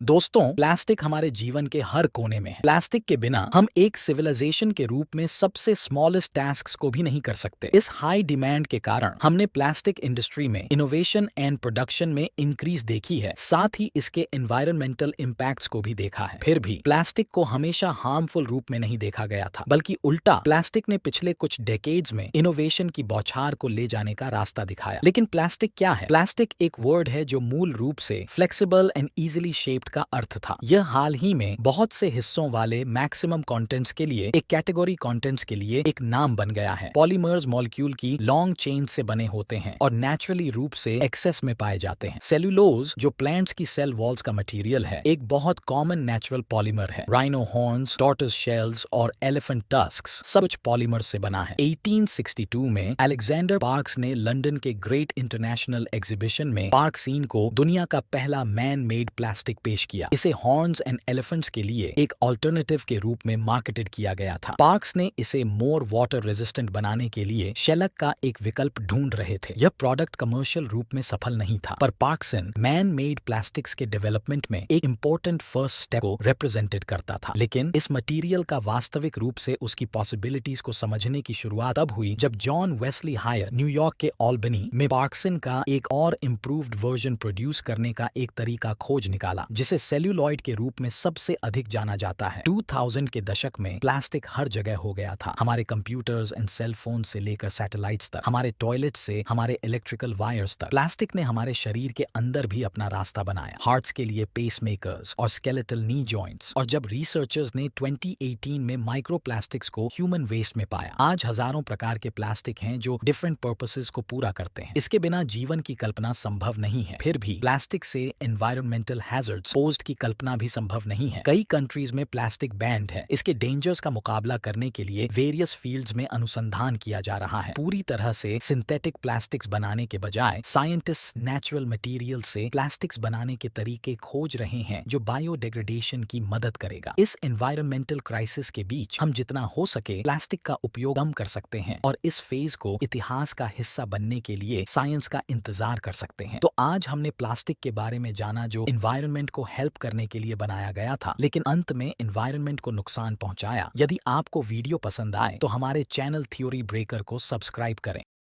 दोस्तों, प्लास्टिक हमारे जीवन के हर कोने में है। प्लास्टिक के बिना हम एक सिविलाइजेशन के रूप में सबसे स्मॉलेस्ट टास्क्स को भी नहीं कर सकते। इस हाई डिमांड के कारण हमने प्लास्टिक इंडस्ट्री में इनोवेशन एंड प्रोडक्शन में इंक्रीज देखी है, साथ ही इसके एनवायरमेंटल इम्पैक्ट्स को भी देखा है। फिर भी प्लास्टिक को हमेशा हार्मफुल रूप में नहीं देखा गया था, बल्कि उल्टा प्लास्टिक ने पिछले कुछ डेकेड्स में इनोवेशन की बौछार को ले जाने का रास्ता दिखाया। लेकिन प्लास्टिक क्या है? प्लास्टिक एक वर्ड है जो मूल रूप से फ्लेक्सिबल एंड इजिली शेप्ड का अर्थ था। यह हाल ही में बहुत से हिस्सों वाले मैक्सिमम कंटेंट्स के लिए एक कैटेगरी कंटेंट्स के लिए एक नाम बन गया है। पॉलीमर्स मॉलिक्यूल की लॉन्ग चेन से बने होते हैं और नेचुरली रूप से एक्सेस में पाए जाते हैं। सेल्यूलोज, जो प्लांट्स की सेल वॉल्स का मटेरियल है, एक बहुत कॉमन नेचुरल पॉलीमर है। राइनो हॉर्न्स, टॉर्टोइस शेल्स और एलिफेंट टस्क्स सब कुछ पॉलीमर से बना है। 1862 में अलेक्जेंडर पार्क्स ने लंदन के ग्रेट इंटरनेशनल एग्जीबिशन में पार्क सीन को दुनिया का पहला मैन मेड प्लास्टिक पेश किया। इसे हॉर्न्स एंड एलिफेंट्स के लिए एक ऑल्टरनेटिव के रूप में मार्केटेड किया गया था। पार्क्स ने इसे मोर वाटर रेजिस्टेंट बनाने के लिए शेलक का एक विकल्प ढूंढ रहे थे। यह प्रोडक्ट कमर्शियल रूप में सफल नहीं था, पर पार्क्सन मैन मेड प्लास्टिक्स के डेवलपमेंट में एक इंपॉर्टेंट फर्स्ट स्टेप को रिप्रेजेंटेड करता था। लेकिन इस मटेरियल का वास्तविक रूप से उसकी पॉसिबिलिटीज को समझने की शुरुआत तब हुई जब जॉन वेस्ली हायर न्यूयॉर्क के ऑल्बनी में पार्क्सन का एक और इम्प्रूव्ड वर्जन प्रोड्यूस करने का एक तरीका खोज निकाला, जिसे सेल्यूलॉइड के रूप में सबसे अधिक जाना जाता है। 2000 के दशक में प्लास्टिक हर जगह हो गया था। हमारे कंप्यूटर्स एंड सेल फोन से लेकर सैटेलाइट्स तक, हमारे टॉयलेट से हमारे इलेक्ट्रिकल वायर्स तक, प्लास्टिक ने हमारे शरीर के अंदर भी अपना रास्ता बनाया। हार्ट्स के लिए पेसमेकर्स और स्केलेटल नी जॉइंट्स। और जब रिसर्चर्स ने 2018 में माइक्रोप्लास्टिक्स को ह्यूमन वेस्ट में पाया। आज हजारों प्रकार के प्लास्टिक हैं जो डिफरेंट पर्पसेस को पूरा करते हैं। इसके बिना जीवन की कल्पना संभव नहीं है। फिर भी प्लास्टिक से एनवायरमेंटल हैजर्ड्स पोस्ट की कल्पना भी संभव नहीं है। कई कंट्रीज में प्लास्टिक बैंड है। इसके डेंजर्स का मुकाबला करने के लिए वेरियस फील्ड्स में अनुसंधान किया जा रहा है। पूरी तरह से सिंथेटिक प्लास्टिक्स बनाने के बजाय साइंटिस्ट नेचुरल मटेरियल से प्लास्टिक्स बनाने के तरीके खोज रहे हैं जो बायोडिग्रेडेशन की मदद करेगा। इस एनवायरमेंटल क्राइसिस के बीच हम जितना हो सके प्लास्टिक का उपयोग कम कर सकते हैं और इस फेज को इतिहास का हिस्सा बनने के लिए साइंस का इंतजार कर सकते हैं। तो आज हमने प्लास्टिक के बारे में जाना जो एनवायरनमेंट को हेल्प करने के लिए बनाया गया था, लेकिन अंत में एनवायरनमेंट को नुकसान पहुंचाया। यदि आपको वीडियो पसंद आए तो हमारे चैनल थ्योरी ब्रेकर को सब्सक्राइब करें।